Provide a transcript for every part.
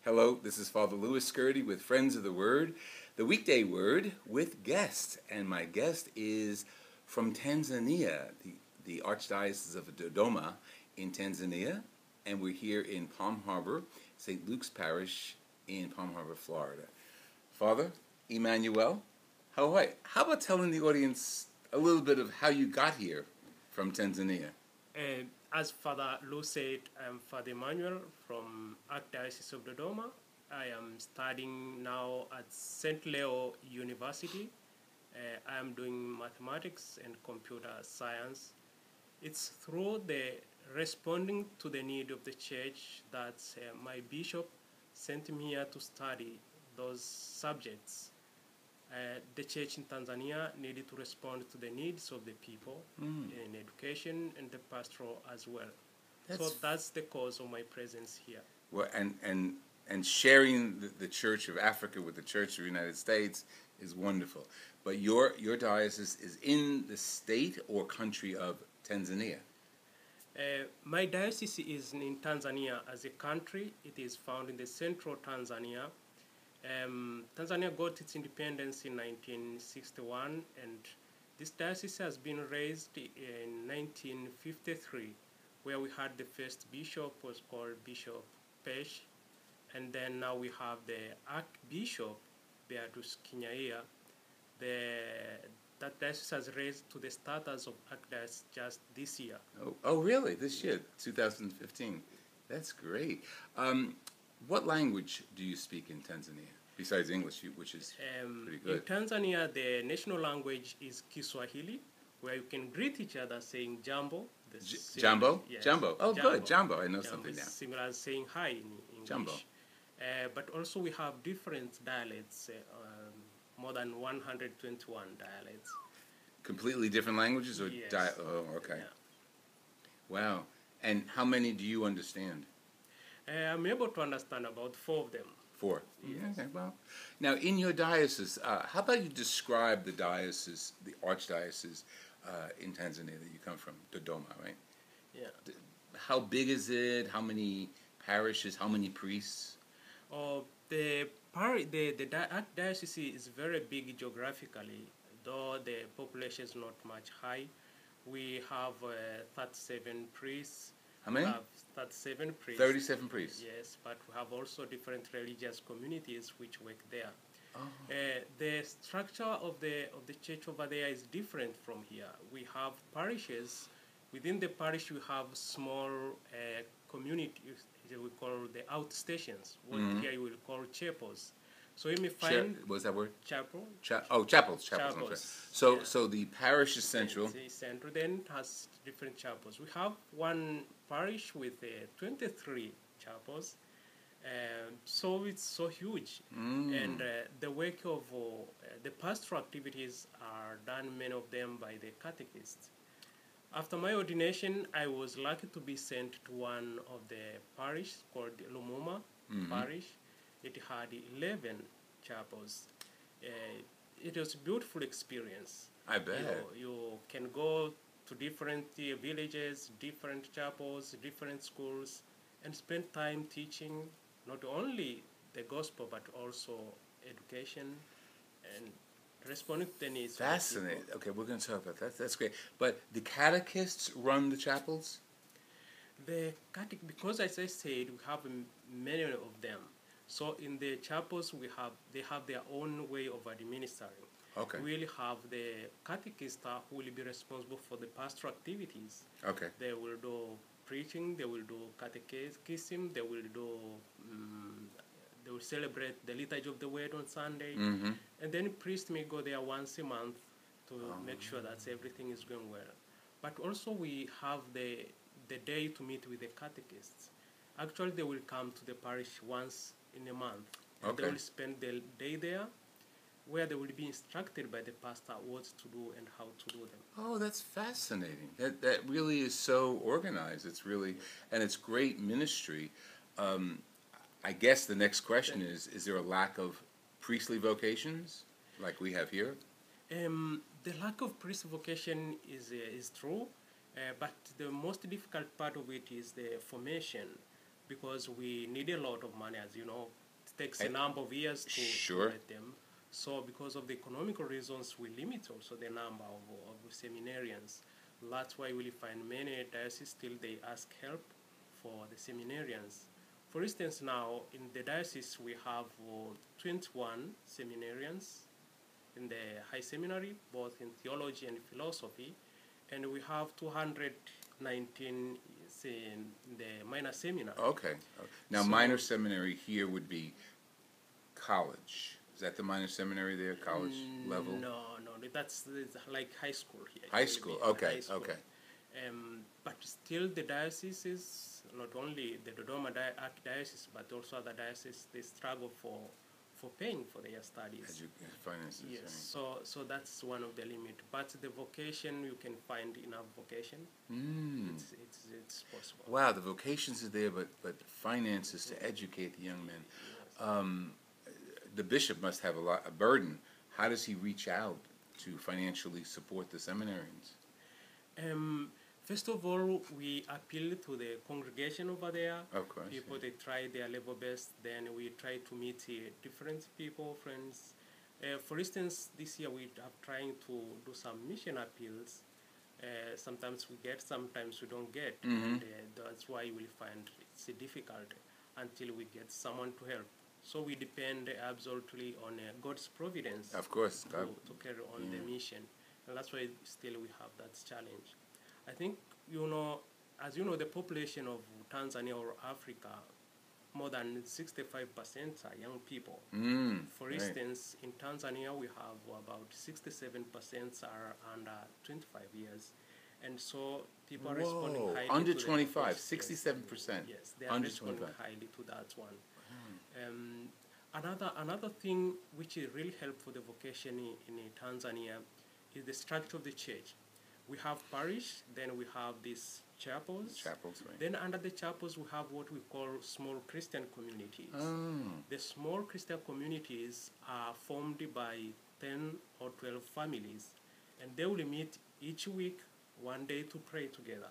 Hello, this is Father Louis Scurdy with Friends of the Word, the weekday word with guests. And my guest is from Tanzania, the Archdiocese of Dodoma in Tanzania. And we're here in Palm Harbor, St. Luke's Parish in Palm Harbor, Florida. Father Emmanuel, how about telling the audience a little bit of how you got here from Tanzania? As Father Lou said, I'm Father Emmanuel from Archdiocese of Dodoma. I am studying now at St. Leo University. I am doing mathematics and computer science. It's through the responding to the need of the church that my bishop sent me here to study those subjects. The church in Tanzania needed to respond to the needs of the people in education and the pastoral as well. So that's the cause of my presence here. Well, and sharing the Church of Africa with the Church of the United States is wonderful. But your diocese is in the state or country of Tanzania? My diocese is in Tanzania as a country. It is found in the central Tanzania. Tanzania got its independence in 1961, and this diocese has been raised in 1953, where we had the first bishop was called Bishop Pesh, and then now we have the Archbishop Beatus Kinyaia. That diocese has raised to the status of Archdiocese just this year. Oh, really? This year, 2015. That's great. What language do you speak in Tanzania, besides English, which is pretty good? In Tanzania, the national language is Kiswahili, where you can greet each other saying Jambo. Jambo? Yes. Jambo. Oh, Jambo. Good. Jambo. I know Jambo something is now. similar as saying hi in English. Jambo. But also we have different dialects, more than 121 dialects. Completely different languages? Yes. Oh, okay. Yeah. Wow. And how many do you understand? I'm able to understand about 4 of them. 4. Yes. Okay, well. Now, in your diocese, how about you describe the diocese, the archdiocese in Tanzania that you come from, Dodoma, right? Yeah. How big is it? How many parishes? How many priests? The archdiocese is very big geographically, though the population is not much high. We have 37 priests. How many? We have 37 priests. 37 priests. Yes, but we have also different religious communities which work there. Oh. The structure of the church over there is different from here. We have parishes. Within the parish, we have small communities we call the outstations. What here you will call chapels. So you may find What's that word? chapel. Chapels. So the parish is central. The central then has different chapels. We have one parish with 23 chapels. So it's so huge. And the work of the pastoral activities are done, many of them, by the catechists. After my ordination, I was lucky to be sent to one of the parish called Lumuma Parish. It had 11 chapels. It was a beautiful experience. I bet. You can go to different villages, different chapels, different schools, and spend time teaching not only the gospel but also education and responding to the needs. Fascinating. Okay, we're going to talk about that. That's great. But the catechists run the chapels? Because as I said, we have many of them. So in the chapels, they have their own way of administering. Okay. We will have the catechist who will be responsible for the pastoral activities. Okay. They will do preaching, they will do catechism, they will celebrate the liturgy of the word on Sunday, and then priest may go there once a month to make sure that everything is going well. But also we have the day to meet with the catechists. Actually, they will come to the parish once in a month. And They will spend the day there, where they will be instructed by the pastor what to do and how to do them. Oh, that's fascinating. That really is so organized. It's really, and it's great ministry. I guess the next question is there a lack of priestly vocations like we have here? The lack of priest vocation is true, but the most difficult part of it is the formation. because we need a lot of money, as you know. It takes a And- number of years to Sure. get them. So because of the economical reasons, we limit also the number of seminarians. That's why we find many dioceses still they ask help for the seminarians. For instance, now in the diocese we have 21 seminarians in the high seminary, both in theology and philosophy, and we have 219 in the minor seminary. Okay. Now, So- minor seminary here would be college. Is that the minor seminary there, college level? No, that's like high school here. High It will school. be Okay. high school. Okay. But still, the diocese, not only the Dodoma Archdiocese, but also other dioceses, they struggle for paying for their studies. Finances. Yes, Right. so that's one of the limit. But the vocation, you can find enough vocation. It's possible. Wow, the vocations are there, but finances to educate the young men. The bishop must have a burden. How does he reach out to financially support the seminarians? First of all, we appeal to the congregation over there. Of course. People, they try their level best. Then we try to meet different people, friends. For instance, this year we are trying to do some mission appeals. Sometimes we get, sometimes we don't get. And that's why you will find it's difficult until we get someone to help. So we depend absolutely on God's providence. Of course. To carry on the mission. And that's why still we have that challenge. I think, as you know, the population of Tanzania or Africa, more than 65% are young people. For right. instance, in Tanzania, we have about 67% are under 25 years. And so people are responding highly under to the 25, request. 67%. Yes, they are under responding 25. highly to that one. Another thing which is really helpful for the vocation in Tanzania is the structure of the church. We have parish, then we have these chapels. Chapels, right. Then under the chapels, we have what we call small Christian communities. The small Christian communities are formed by 10 or 12 families, and they will meet each week, one day to pray together.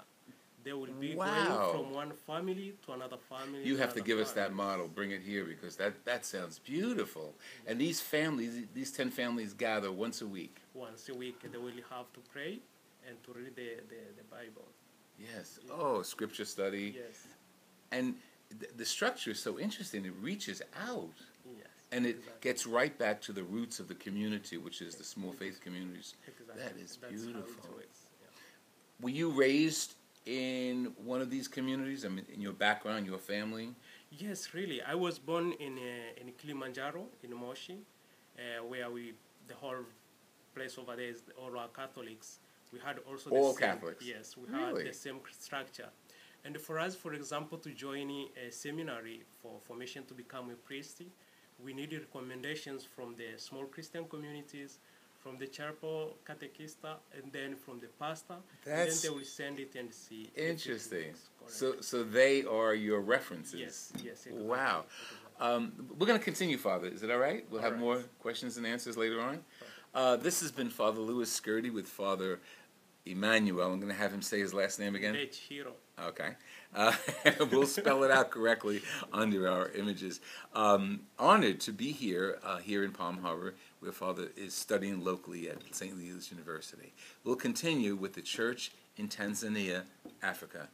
They will be going from one family to another family. You have to give us that model. Bring it here because that sounds beautiful. And these families, these 10 families gather once a week. Once a week, they will have to pray and to read the Bible. Yes. Oh, scripture study. Yes. And the structure is so interesting. It reaches out. Yes. And it exactly. gets right back to the roots of the community, which is the small faith communities. Exactly. That is That's beautiful. How it works. Yeah. Were you raised in one of these communities? I mean, in your background, your family? Yes, really. I was born in Kilimanjaro, in Moshi, where the whole place over there is all our Catholics. We had also All the same, Catholics? Yes, we Really? had the same structure. And for us, for example, to join a seminary for formation to become a priest, we needed recommendations from the small Christian communities, from the chapel catechista, and then from the pastor. And then That's they will send it and see. interesting. If it is correct. So they are your references. Yes, exactly. Wow. We're going to continue, Father. Is it all right? We'll have right. more questions and answers later on. This has been Father Louis Skirty with Father Emmanuel. I'm going to have him say his last name again. Hero. Okay. We'll spell it out correctly under our images. Honored to be here in Palm Harbor, where Father is studying locally at St. Leo's University. We'll continue with the Church in Tanzania, Africa,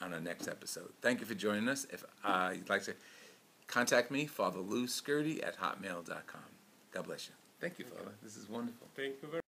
on our next episode. Thank you for joining us. If you'd like to contact me, fatherlouskirty@hotmail.com. God bless you. Thank you, Father. This is wonderful. Thank you very